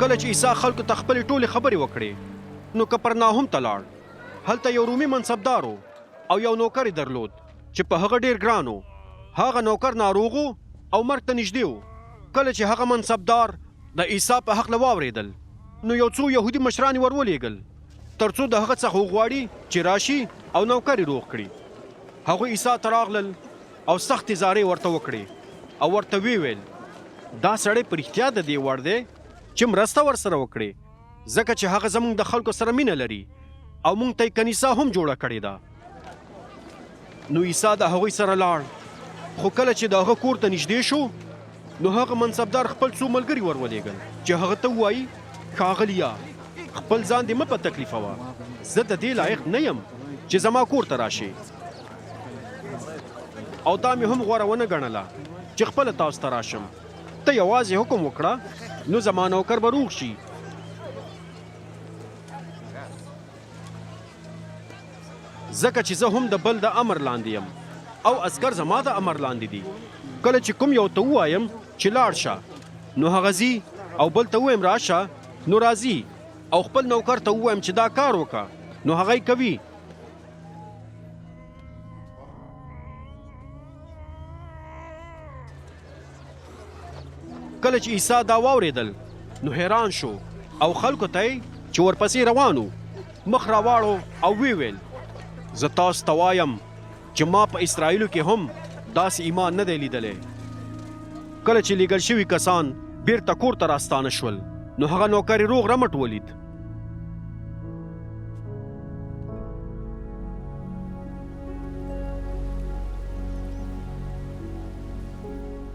کله چې عیسی خلکو ته خپلې ټولې خبرې وکړې نو کپرناهم ته لاړ. هلته یو رومي منصبدار او یو نوکر یې درلود چې په هغه ډېر ګران و. هغه نوکر ناروغ او مرګ ته نږدې و. کله چې هغه منصبدار د عیسی په هکله واورېدل نو یو څو یهودي مشران یې ورولېږل تر څو د هغه څخه وغواړي چې راشي او نوکر یې روغ کړي. هغوی عیسی ته راغلل او سختې زارۍ ورته وکړې او ورته ویې ویل دا سړی په رښتیا د دې وړ دی چې مرسته ورسره وکړې، ځکه چې هغه زموږ د خلکو سره مینه لري او موږ ته یې کنیسه هم جوړه کړې ده. نو عیسی د هغوی سره لاړ، خو کله چې د هغه کور ته نږدې شو نو هغه منصبدار خپل څو ملګري ورولېږل چې هغه ته ووایي ښاغلیا خپل ځان دې مه په تکلیفوه، زه د دې لایق نه یم چې زما کور ته راشې. او دا مې هم غوره ونه ګڼله چې خپله تاسو ته راشم. ته یوازې حکم وکړه نو زما نوکر به روغ شي. ځکه چې زه هم د بل د امر لاندې یم او عسکر زما د امر لاندې دي. کله چې کوم یو ته ووایم چې لاړ شه نو هغه ځي، او بل ته ووایم راشه نو راځي، او خپل نوکر ته ووایم چې دا کار وکړه نو هغه یې کوي. کله چې عیسی دا واورېدل نو حیران شو او خلکو ته یې چې ورپسې روانو مخ راواړو او ویې ویل زه تاسو ته وایم چې ما په اسرائیلو کې هم داسې ایمان نه دی لیدلی. کله چې لیږل شوي کسان بیرته کور ته راستانه شول نو هغه نوکر یې روغ رمټ ولید